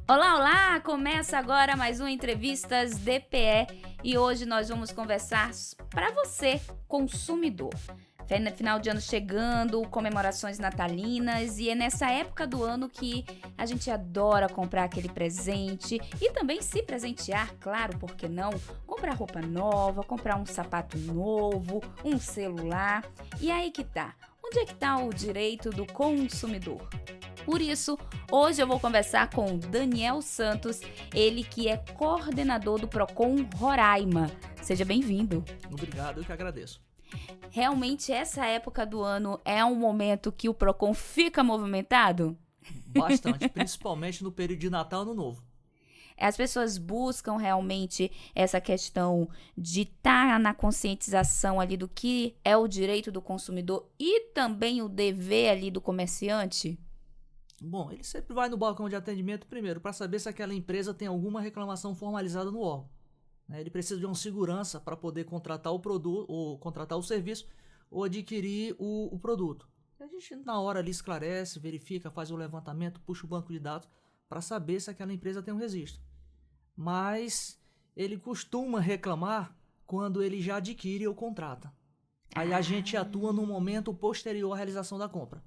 Olá, olá! Começa agora mais um Entrevistas DPE e hoje nós vamos conversar para você, consumidor. Final de ano chegando, comemorações natalinas e é nessa época do ano que a gente adora comprar aquele presente e também se presentear, claro, por que não? Comprar roupa nova, comprar um sapato novo, um celular. E aí que tá? Onde é que tá o direito do consumidor? Por isso, hoje eu vou conversar com Daniel Santos, ele que é coordenador do Procon Roraima. Seja bem-vindo. Obrigado, eu que agradeço. Realmente essa época do ano é um momento que o Procon fica movimentado? Bastante, principalmente no período de Natal e Ano Novo. As pessoas buscam realmente essa questão de estar na conscientização ali do que é o direito do consumidor e também o dever ali do comerciante? Bom, ele sempre vai no balcão de atendimento primeiro para saber se aquela empresa tem alguma reclamação formalizada no órgão. Ele precisa de uma segurança para poder contratar o produto, ou contratar o serviço, ou adquirir o produto. E a gente na hora ali esclarece, verifica, faz o levantamento, puxa o banco de dados para saber se aquela empresa tem um registro. Mas ele costuma reclamar quando ele já adquire ou contrata. Aí a gente atua no momento posterior à realização da compra.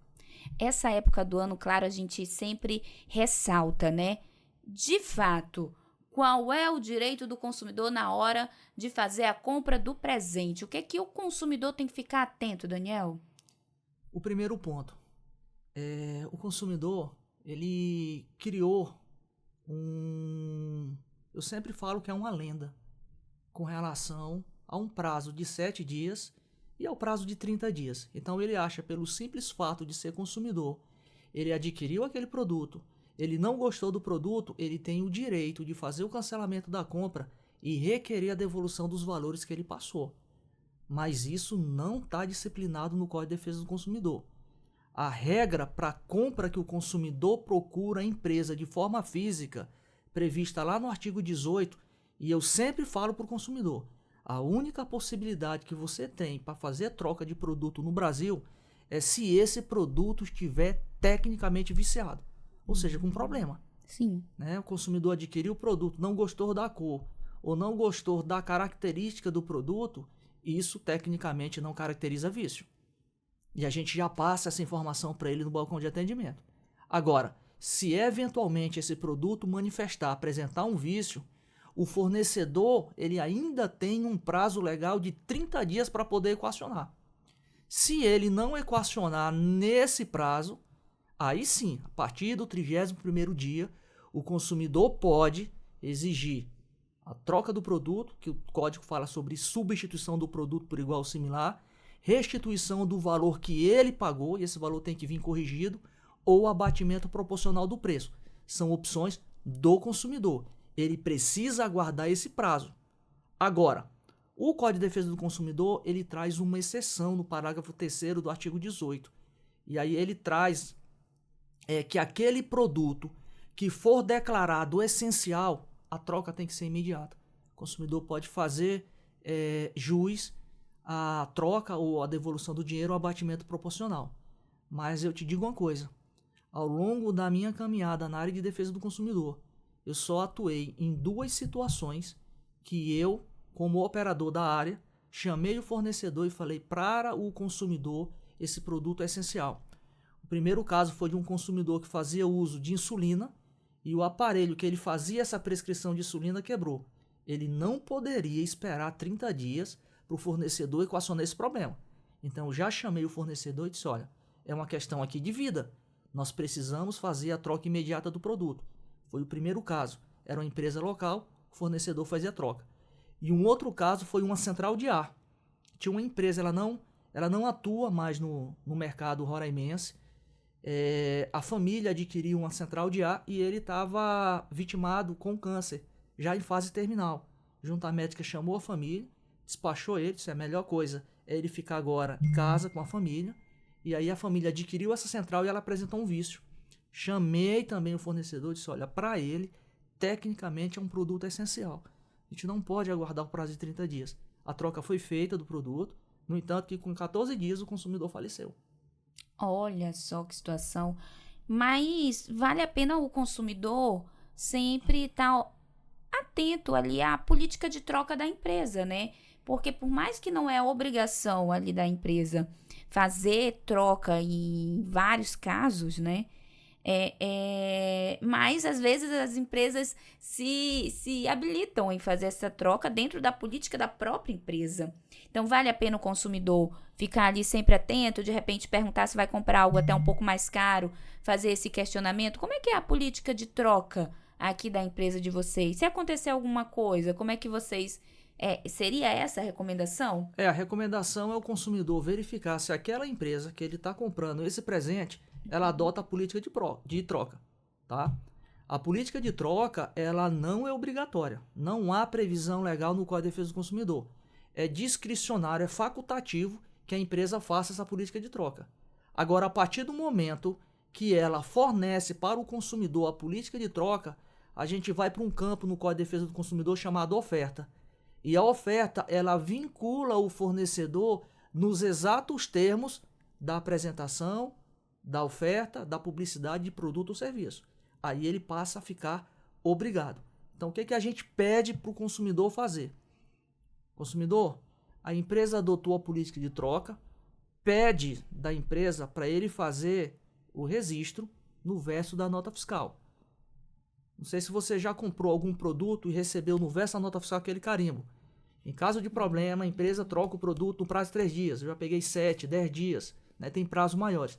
Essa época do ano, claro, a gente sempre ressalta, né? De fato, qual é o direito do consumidor na hora de fazer a compra do presente? O que é que o consumidor tem que ficar atento, Daniel? O primeiro ponto o consumidor ele criou eu sempre falo que é uma lenda com relação a um prazo de 7 dias e ao prazo de 30 dias. Então ele acha, pelo simples fato de ser consumidor, ele adquiriu aquele produto, ele não gostou do produto, ele tem o direito de fazer o cancelamento da compra e requerer a devolução dos valores que ele passou. Mas isso não está disciplinado no Código de Defesa do Consumidor. A regra para a compra que o consumidor procura a empresa de forma física, prevista lá no artigo 18, e eu sempre falo para o consumidor, a única possibilidade que você tem para fazer troca de produto no Brasil é se esse produto estiver tecnicamente viciado, ou seja, com problema. Sim. O consumidor adquiriu o produto, não gostou da cor ou não gostou da característica do produto, isso tecnicamente não caracteriza vício. E a gente já passa essa informação para ele no balcão de atendimento. Agora, se eventualmente esse produto apresentar um vício, o fornecedor ele ainda tem um prazo legal de 30 dias para poder equacionar. Se ele não equacionar nesse prazo, aí sim, a partir do 31º dia, o consumidor pode exigir a troca do produto, que o código fala sobre substituição do produto por igual ou similar, restituição do valor que ele pagou, e esse valor tem que vir corrigido, ou abatimento proporcional do preço. São opções do consumidor. Ele precisa aguardar esse prazo. Agora, o Código de Defesa do Consumidor ele traz uma exceção no parágrafo 3º do artigo 18. E aí ele traz que aquele produto que for declarado essencial, a troca tem que ser imediata. O consumidor pode fazer jus à troca ou à devolução do dinheiro ou abatimento proporcional. Mas eu te digo uma coisa, ao longo da minha caminhada na área de defesa do consumidor, eu só atuei em 2 situações que eu, como operador da área, chamei o fornecedor e falei para o consumidor esse produto é essencial. O primeiro caso foi de um consumidor que fazia uso de insulina e o aparelho que ele fazia essa prescrição de insulina quebrou. Ele não poderia esperar 30 dias para o fornecedor equacionar esse problema. Então eu já chamei o fornecedor e disse, olha, é uma questão aqui de vida. Nós precisamos fazer a troca imediata do produto. Foi o primeiro caso. Era uma empresa local, o fornecedor fazia a troca. E um outro caso foi uma central de ar. Tinha uma empresa, ela não atua mais no mercado roraimense. A família adquiriu uma central de ar e ele estava vitimado com câncer, já em fase terminal. Junto à médica chamou a família, despachou ele, disse, a melhor coisa é ele ficar agora em casa com a família. E aí a família adquiriu essa central e ela apresentou um vício. Chamei também o fornecedor e disse, olha, para ele, tecnicamente é um produto essencial. A gente não pode aguardar o prazo de 30 dias. A troca foi feita do produto, no entanto que com 14 dias o consumidor faleceu. Olha só que situação. Mas vale a pena o consumidor sempre estar atento ali à política de troca da empresa, né? Porque por mais que não é obrigação ali da empresa fazer troca em vários casos, né? Mas às vezes as empresas se habilitam em fazer essa troca dentro da política da própria empresa. Então vale a pena o consumidor ficar ali sempre atento, de repente perguntar se vai comprar algo até um pouco mais caro, fazer esse questionamento. Como é que é a política de troca aqui da empresa de vocês? Se acontecer alguma coisa, como é que vocês... seria essa a recomendação? A recomendação é o consumidor verificar se aquela empresa que ele está comprando esse presente, ela adota a política de troca, tá? A política de troca, ela não é obrigatória. Não há previsão legal no Código de Defesa do Consumidor. É discricionário, é facultativo que a empresa faça essa política de troca. Agora, a partir do momento que ela fornece para o consumidor a política de troca, a gente vai para um campo no Código de Defesa do Consumidor chamado oferta. E a oferta, ela vincula o fornecedor nos exatos termos da apresentação, da oferta, da publicidade de produto ou serviço. Aí ele passa a ficar obrigado. Então, o que a gente pede para o consumidor fazer? Consumidor, a empresa adotou a política de troca, pede da empresa para ele fazer o registro no verso da nota fiscal. Não sei se você já comprou algum produto e recebeu no verso da nota fiscal aquele carimbo. Em caso de problema, a empresa troca o produto no prazo de 3 dias. Eu já peguei 7, 10 dias, né? Tem prazos maiores.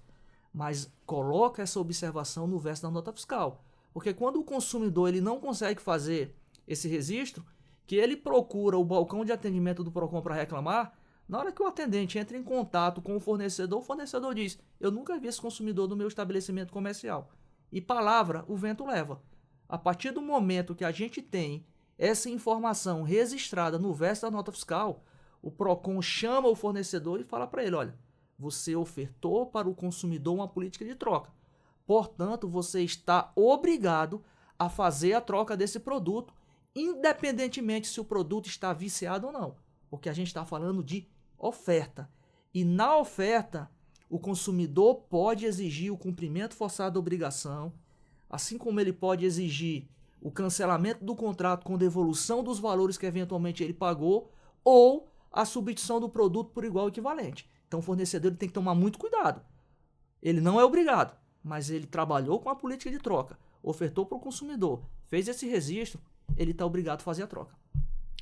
Mas coloca essa observação no verso da nota fiscal. Porque quando o consumidor ele não consegue fazer esse registro, que ele procura o balcão de atendimento do PROCON para reclamar, na hora que o atendente entra em contato com o fornecedor diz: eu nunca vi esse consumidor no meu estabelecimento comercial. E palavra, o vento leva. A partir do momento que a gente tem essa informação registrada no verso da nota fiscal, o PROCON chama o fornecedor e fala para ele: olha, você ofertou para o consumidor uma política de troca. Portanto, você está obrigado a fazer a troca desse produto, independentemente se o produto está viciado ou não. Porque a gente está falando de oferta. E na oferta, o consumidor pode exigir o cumprimento forçado da obrigação, assim como ele pode exigir o cancelamento do contrato com devolução dos valores que eventualmente ele pagou ou a substituição do produto por igual equivalente. Então o fornecedor tem que tomar muito cuidado. Ele não é obrigado, mas ele trabalhou com a política de troca, ofertou para o consumidor, fez esse registro, ele está obrigado a fazer a troca.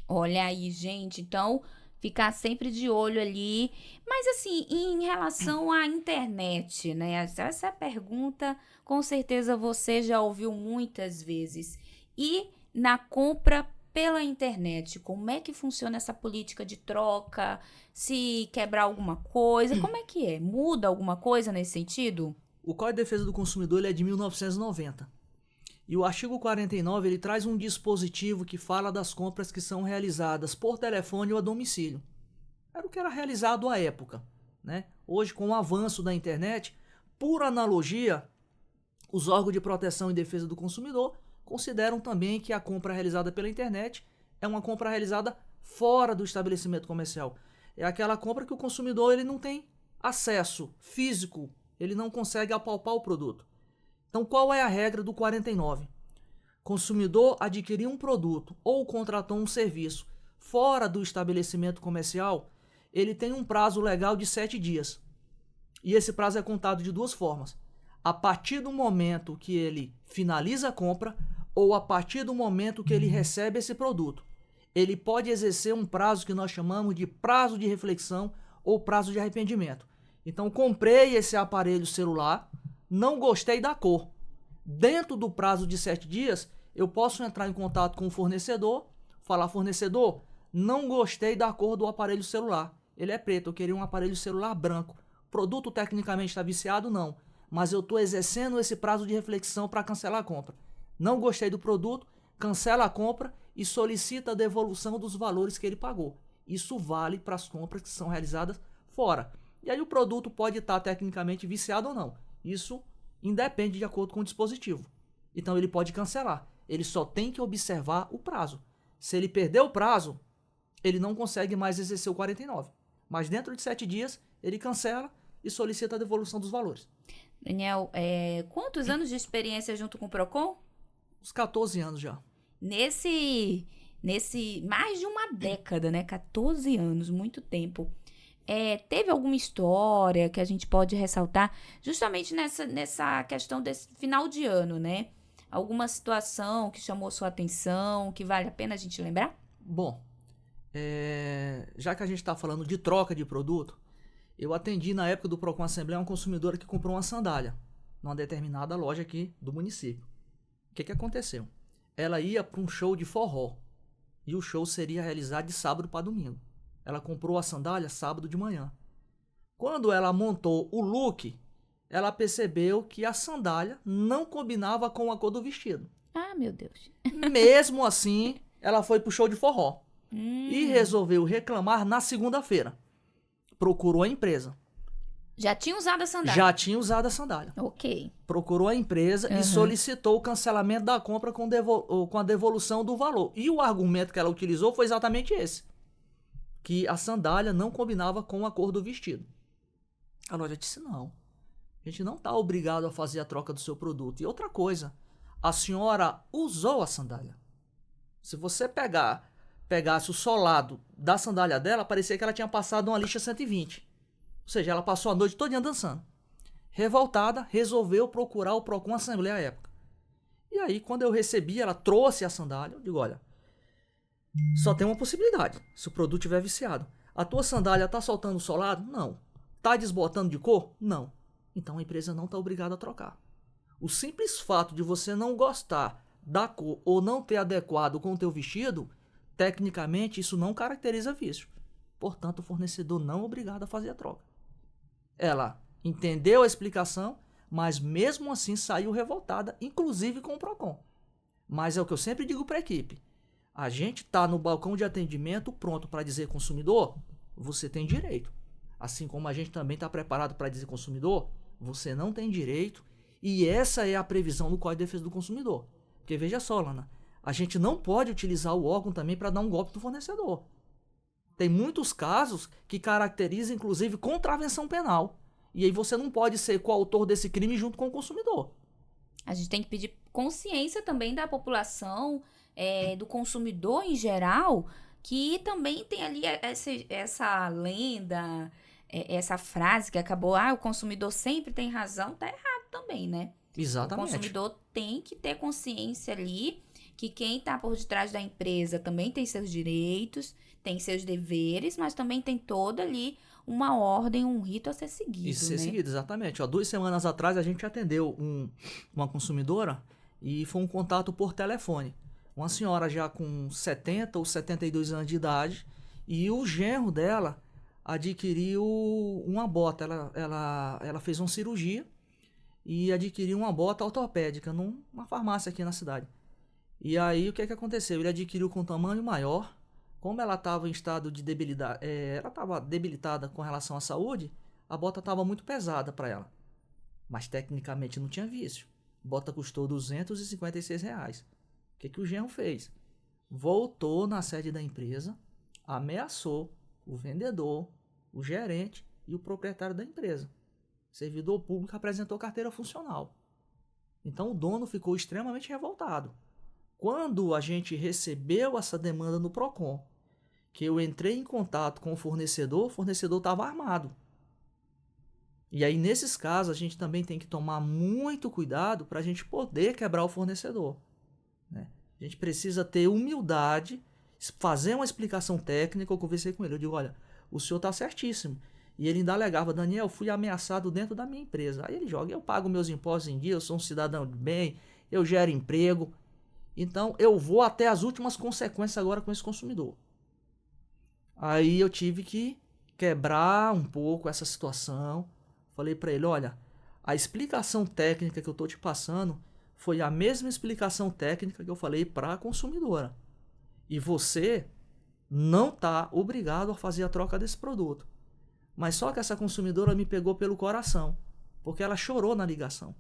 Olha aí, gente, então ficar sempre de olho ali. Mas assim, em relação à internet, né? Essa pergunta, com certeza você já ouviu muitas vezes. E na compra pela internet, como é que funciona essa política de troca? Se quebrar alguma coisa, como é que é? Muda alguma coisa nesse sentido? O Código de Defesa do Consumidor ele é de 1990. E o artigo 49 ele traz um dispositivo que fala das compras que são realizadas por telefone ou a domicílio. Era o que era realizado à época, né? Hoje, com o avanço da internet, por analogia, os órgãos de proteção e defesa do consumidor consideram também que a compra realizada pela internet é uma compra realizada fora do estabelecimento comercial. É aquela compra que o consumidor ele não tem acesso físico, ele não consegue apalpar o produto. Então, qual é a regra do 49? Consumidor adquiriu um produto ou contratou um serviço fora do estabelecimento comercial, ele tem um prazo legal de 7 dias. E esse prazo é contado de 2 formas. A partir do momento que ele finaliza a compra ou a partir do momento que ele recebe esse produto. Ele pode exercer um prazo que nós chamamos de prazo de reflexão ou prazo de arrependimento. Então, comprei esse aparelho celular, não gostei da cor. Dentro do prazo de 7 dias, eu posso entrar em contato com o fornecedor, falar: fornecedor, não gostei da cor do aparelho celular. Ele é preto, eu queria um aparelho celular branco. O produto tecnicamente está viciado? Não. Mas eu estou exercendo esse prazo de reflexão para cancelar a compra. Não gostei do produto, cancela a compra e solicita a devolução dos valores que ele pagou. Isso vale para as compras que são realizadas fora. E aí o produto pode estar tecnicamente viciado ou não. Isso independe de acordo com o dispositivo. Então ele pode cancelar. Ele só tem que observar o prazo. Se ele perder o prazo, ele não consegue mais exercer o 49. Mas dentro de 7 dias, ele cancela e solicita a devolução dos valores. Daniel, quantos anos de experiência junto com o PROCON? Uns 14 anos já. Nesse mais de uma década, né? 14 anos, muito tempo. Teve alguma história que a gente pode ressaltar justamente nessa questão desse final de ano, né? Alguma situação que chamou sua atenção, que vale a pena a gente lembrar? Bom, já que a gente está falando de troca de produto, eu atendi na época do Procon Assembleia uma consumidora que comprou uma sandália numa determinada loja aqui do município. O que aconteceu? Ela ia para um show de forró e o show seria realizado de sábado para domingo. Ela comprou a sandália sábado de manhã. Quando ela montou o look, ela percebeu que a sandália não combinava com a cor do vestido. Ah, meu Deus. Mesmo assim, ela foi pro show de forró e resolveu reclamar na segunda-feira. Procurou a empresa. Já tinha usado a sandália? Já tinha usado a sandália. Ok. Procurou a empresa e solicitou o cancelamento da compra com a devolução do valor. E o argumento que ela utilizou foi exatamente esse. Que a sandália não combinava com a cor do vestido. A loja disse, não. A gente não está obrigado a fazer a troca do seu produto. E outra coisa, a senhora usou a sandália. Se você pegasse o solado da sandália dela, parecia que ela tinha passado uma lixa 120. Ou seja, ela passou a noite todinha dançando. Revoltada, resolveu procurar o Procon Assembleia à época. E aí, quando eu recebi, ela trouxe a sandália. Eu digo, olha, só tem uma possibilidade, se o produto estiver viciado. A tua sandália está soltando solado? Não. Está desbotando de cor? Não. Então a empresa não está obrigada a trocar. O simples fato de você não gostar da cor ou não ter adequado com o teu vestido, tecnicamente isso não caracteriza vício. Portanto, o fornecedor não é obrigado a fazer a troca. Ela entendeu a explicação, mas mesmo assim saiu revoltada, inclusive com o Procon. Mas é o que eu sempre digo para a equipe. A gente está no balcão de atendimento pronto para dizer consumidor, você tem direito. Assim como a gente também está preparado para dizer consumidor, você não tem direito. E essa é a previsão do Código de Defesa do Consumidor. Porque veja só, Lana, a gente não pode utilizar o órgão também para dar um golpe do fornecedor. Tem muitos casos que caracterizam, inclusive, contravenção penal. E aí você não pode ser coautor desse crime junto com o consumidor. A gente tem que pedir consciência também da população, do consumidor em geral, que também tem ali essa lenda, essa frase que acabou, o consumidor sempre tem razão, tá errado também, né? Exatamente. O consumidor tem que ter consciência ali que quem está por detrás da empresa também tem seus direitos, tem seus deveres, mas também tem toda ali uma ordem, um rito a ser seguido. Isso ser né? seguido, exatamente. 2 semanas atrás a gente atendeu uma consumidora e foi um contato por telefone. Uma senhora já com 70 ou 72 anos de idade e o genro dela adquiriu uma bota. Ela fez uma cirurgia e adquiriu uma bota ortopédica numa farmácia aqui na cidade. E aí o que aconteceu? Ele adquiriu com tamanho maior. Como ela estava em estado de debilidade, ela estava debilitada com relação à saúde, a bota estava muito pesada para ela. Mas tecnicamente não tinha vício. A bota custou R$256. O que o genro fez? Voltou na sede da empresa, ameaçou o vendedor, o gerente e o proprietário da empresa. O servidor público apresentou carteira funcional. Então o dono ficou extremamente revoltado. Quando a gente recebeu essa demanda no Procon, que eu entrei em contato com o fornecedor estava armado. E aí, nesses casos, a gente também tem que tomar muito cuidado para a gente poder quebrar o fornecedor. Né? A gente precisa ter humildade, fazer uma explicação técnica. Eu conversei com ele, eu digo, olha, o senhor está certíssimo. E ele ainda alegava, Daniel, fui ameaçado dentro da minha empresa. Aí ele joga, eu pago meus impostos em dia, eu sou um cidadão de bem, eu gero emprego. Então, eu vou até as últimas consequências agora com esse consumidor. Aí eu tive que quebrar um pouco essa situação. Falei para ele, olha, a explicação técnica que eu estou te passando foi a mesma explicação técnica que eu falei para a consumidora. E você não está obrigado a fazer a troca desse produto. Mas só que essa consumidora me pegou pelo coração, porque ela chorou na ligação.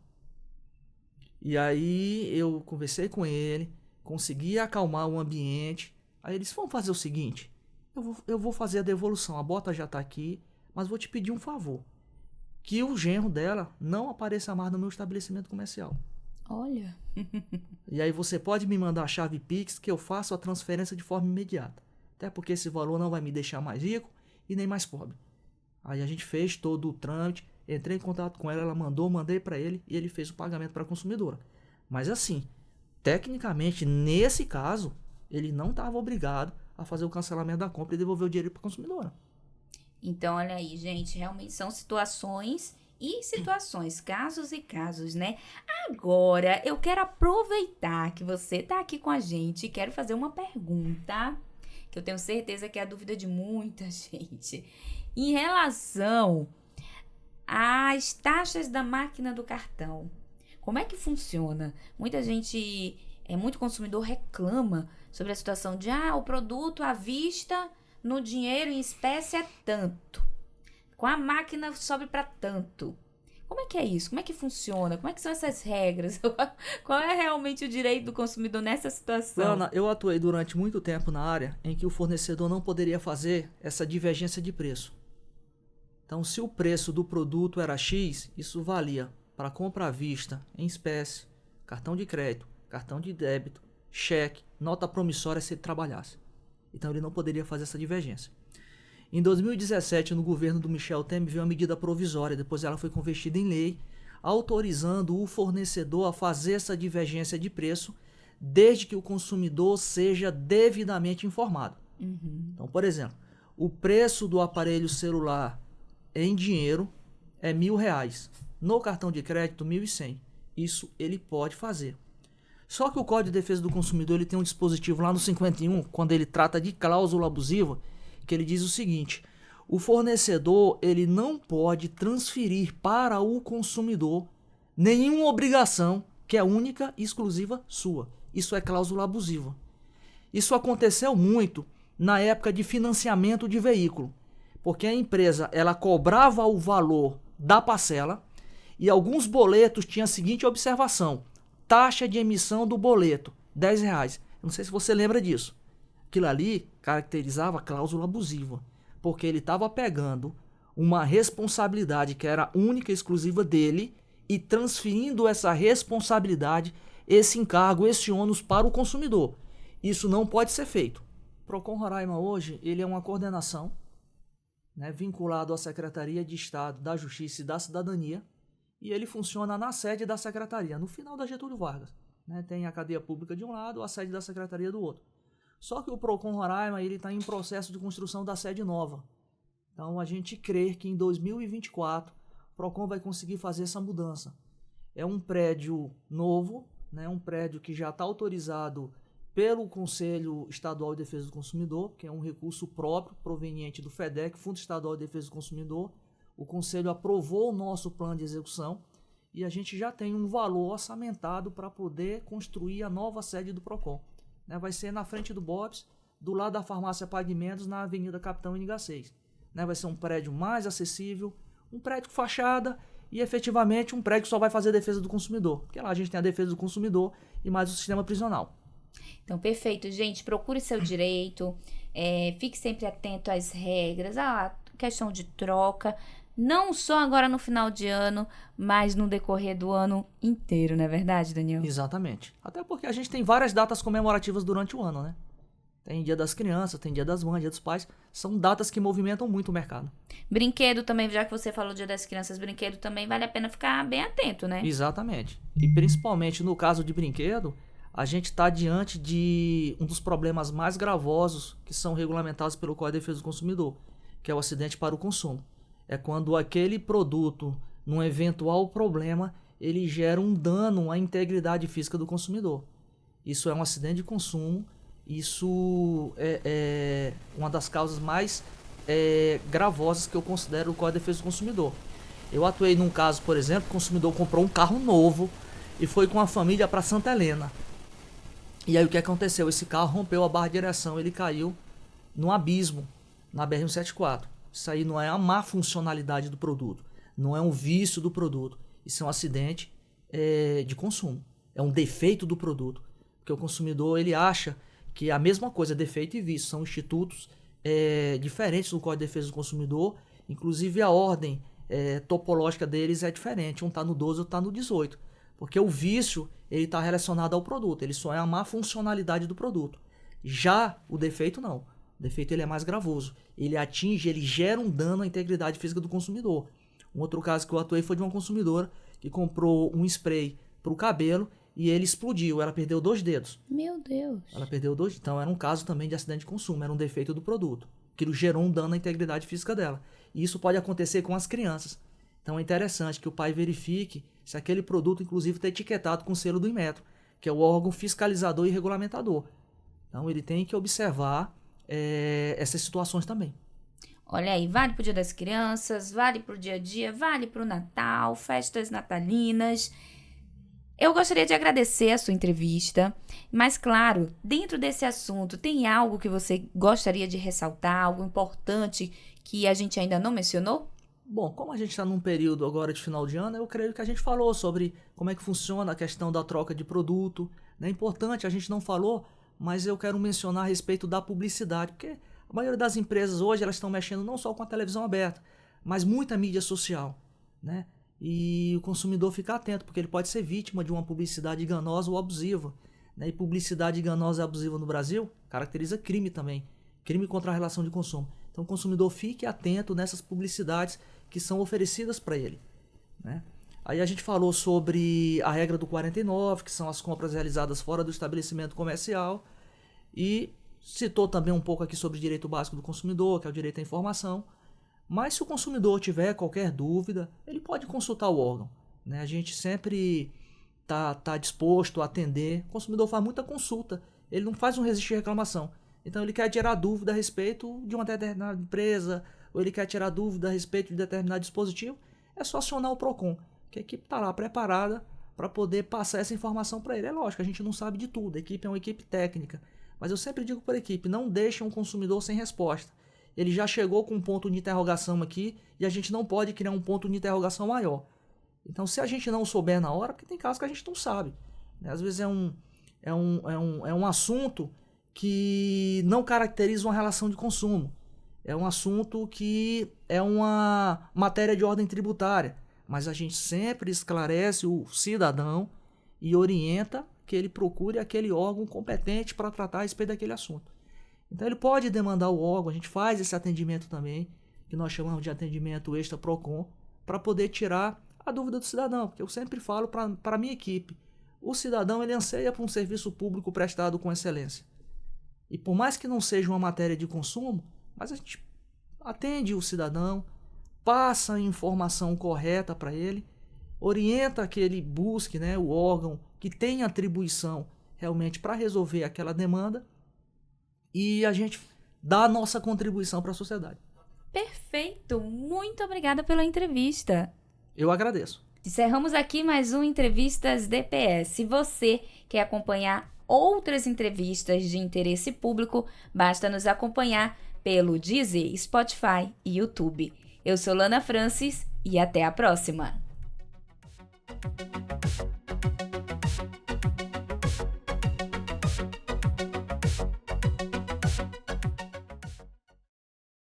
E aí eu conversei com ele, consegui acalmar o ambiente. Aí ele disse, vamos fazer o seguinte, eu vou fazer a devolução, a bota já está aqui, mas vou te pedir um favor. Que o genro dela não apareça mais no meu estabelecimento comercial. Olha. E aí você pode me mandar a chave Pix que eu faço a transferência de forma imediata. Até porque esse valor não vai me deixar mais rico e nem mais pobre. Aí a gente fez todo o trâmite, entrei em contato com ela, ela mandou, mandei para ele e ele fez o pagamento para a consumidora. Mas assim, tecnicamente, nesse caso, ele não estava obrigado a fazer o cancelamento da compra e devolver o dinheiro para a consumidora. Então, olha aí, gente, realmente são situações e situações, casos e casos, né? Agora, eu quero aproveitar que você tá aqui com a gente e quero fazer uma pergunta, que eu tenho certeza que é a dúvida de muita gente. Em relação às taxas da máquina do cartão, como é que funciona? Muita gente, muito consumidor reclama sobre a situação de, o produto à vista, no dinheiro em espécie é tanto. Com a máquina sobe para tanto. Como é que é isso? Como é que funciona? Como é que são essas regras? Qual é realmente o direito do consumidor nessa situação? Ana, eu atuei durante muito tempo na área em que o fornecedor não poderia fazer essa divergência de preço. Então, se o preço do produto era X, isso valia para compra à vista, em espécie, cartão de crédito, cartão de débito, cheque, nota promissória se ele trabalhasse. Então, ele não poderia fazer essa divergência. Em 2017, no governo do Michel Temer, veio uma medida provisória, depois ela foi convertida em lei, autorizando o fornecedor a fazer essa divergência de preço, desde que o consumidor seja devidamente informado. Então, por exemplo, o preço do aparelho celular em dinheiro é R$1.000, no cartão de crédito R$1.100. Isso ele pode fazer. Só que o Código de Defesa do Consumidor ele tem um dispositivo lá no 51, quando ele trata de cláusula abusiva, que ele diz o seguinte: o fornecedor ele não pode transferir para o consumidor nenhuma obrigação que é única e exclusiva sua. Isso é cláusula abusiva. Isso aconteceu muito na época de financiamento de veículo, porque a empresa ela cobrava o valor da parcela e alguns boletos tinham a seguinte observação: taxa de emissão do boleto, R$10. Não sei se você lembra disso. Aquilo ali caracterizava a cláusula abusiva, porque ele estava pegando uma responsabilidade que era única e exclusiva dele e transferindo essa responsabilidade, esse encargo, esse ônus para o consumidor. Isso não pode ser feito. O Procon Roraima hoje ele é uma coordenação, né, vinculado à Secretaria de Estado da Justiça e da Cidadania, e ele funciona na sede da Secretaria, no final da Getúlio Vargas. Né, tem a cadeia pública de um lado, a sede da Secretaria do outro. Só que o Procon Roraima está em processo de construção da sede nova. Então a gente crê que em 2024 o Procon vai conseguir fazer essa mudança. É um prédio novo, né, um prédio que já está autorizado pelo Conselho Estadual de Defesa do Consumidor, que é um recurso próprio proveniente do FEDEC, Fundo Estadual de Defesa do Consumidor. O Conselho aprovou o nosso plano de execução e a gente já tem um valor orçamentado para poder construir a nova sede do Procon. Vai ser na frente do Bob's, do lado da farmácia Pague Menos, na Avenida Capitão Iniga 6. Vai ser um prédio mais acessível, um prédio com fachada e efetivamente um prédio que só vai fazer defesa do consumidor. Porque lá a gente tem a defesa do consumidor e mais o sistema prisional. Então, perfeito, gente. Procure seu direito, fique sempre atento às regras, a questão de troca, não só agora no final de ano, mas no decorrer do ano inteiro, não é verdade, Daniel? Exatamente. Até porque a gente tem várias datas comemorativas durante o ano, né? Tem Dia das Crianças, tem Dia das Mães, Dia dos Pais. São datas que movimentam muito o mercado. Brinquedo também, já que você falou Dia das Crianças, brinquedo também vale a pena ficar bem atento, né? Exatamente. E principalmente no caso de brinquedo, a gente está diante de um dos problemas mais gravosos que são regulamentados pelo Código de Defesa do Consumidor, que é o acidente para o consumo. É quando aquele produto, num eventual problema, ele gera um dano à integridade física do consumidor. Isso é um acidente de consumo, isso é uma das causas mais gravosas que eu considero o Código de Defesa do Consumidor. Eu atuei num caso, por exemplo, o consumidor comprou um carro novo e foi com a família para Santa Helena. E aí o que aconteceu? Esse carro rompeu a barra de direção, ele caiu num abismo na BR-174. Isso aí não é a má funcionalidade do produto, não é um vício do produto. Isso é um acidente de consumo, é um defeito do produto. Porque o consumidor ele acha que a mesma coisa, defeito e vício, são institutos diferentes do Código de Defesa do Consumidor. Inclusive a ordem topológica deles é diferente, um está no 12, outro está no 18. Porque o vício, ele está relacionado ao produto, ele só é a má funcionalidade do produto. Já o defeito não. O defeito ele é mais gravoso. Ele gera um dano à integridade física do consumidor. Um outro caso que eu atuei foi de uma consumidora que comprou um spray para o cabelo e ele explodiu. Ela perdeu 2 dedos. Meu Deus. Ela perdeu 2. Então era um caso também de acidente de consumo. Era um defeito do produto. Aquilo gerou um dano à integridade física dela. E isso pode acontecer com as crianças. Então é interessante que o pai verifique se aquele produto, inclusive, está etiquetado com o selo do Inmetro, que é o órgão fiscalizador e regulamentador. Então ele tem que observar essas situações também. Olha aí, vale pro Dia das Crianças, vale pro dia a dia, vale pro Natal, festas natalinas. Eu gostaria de agradecer a sua entrevista, mas claro, dentro desse assunto, tem algo que você gostaria de ressaltar, algo importante que a gente ainda não mencionou? Bom, como a gente está num período agora de final de ano, eu creio que a gente falou sobre como é que funciona a questão da troca de produto. É importante, a gente não falou, mas eu quero mencionar a respeito da publicidade, porque a maioria das empresas hoje elas estão mexendo não só com a televisão aberta, mas muita mídia social, né? E o consumidor fica atento, porque ele pode ser vítima de uma publicidade enganosa ou abusiva, né? E publicidade enganosa e abusiva no Brasil caracteriza crime também, crime contra a relação de consumo. Então o consumidor fique atento nessas publicidades que são oferecidas para ele, né? Aí a gente falou sobre a regra do 49, que são as compras realizadas fora do estabelecimento comercial, e citou também um pouco aqui sobre o direito básico do consumidor, que é o direito à informação. Mas se o consumidor tiver qualquer dúvida, ele pode consultar o órgão, né? A gente sempre tá disposto a atender. O consumidor faz muita consulta, ele não faz um registro de reclamação. Então ele quer tirar dúvida a respeito de uma determinada empresa, ou ele quer tirar dúvida a respeito de determinado dispositivo, é só acionar o PROCON, que a equipe está lá preparada para poder passar essa informação para ele. É lógico, a gente não sabe de tudo, a equipe é uma equipe técnica, mas eu sempre digo para a equipe, não deixe um consumidor sem resposta. Ele já chegou com um ponto de interrogação aqui e a gente não pode criar um ponto de interrogação maior. Então se a gente não souber na hora, porque tem casos que a gente não sabe, né? Às vezes é um assunto que não caracteriza uma relação de consumo. É um assunto que é uma matéria de ordem tributária, mas a gente sempre esclarece o cidadão e orienta que ele procure aquele órgão competente para tratar a respeito daquele assunto. Então ele pode demandar o órgão, a gente faz esse atendimento também, que nós chamamos de atendimento extra PROCON, para poder tirar a dúvida do cidadão, porque eu sempre falo para a minha equipe, o cidadão ele anseia por um serviço público prestado com excelência. E por mais que não seja uma matéria de consumo, mas a gente atende o cidadão, passa a informação correta para ele, orienta que ele busque, né, o órgão que tem atribuição realmente para resolver aquela demanda e a gente dá a nossa contribuição para a sociedade. Perfeito! Muito obrigada pela entrevista. Eu agradeço. Encerramos aqui mais um Entrevistas DPE. Se você quer acompanhar outras entrevistas de interesse público, basta nos acompanhar pelo Deezer, Spotify e YouTube. Eu sou Lana Francis e até a próxima!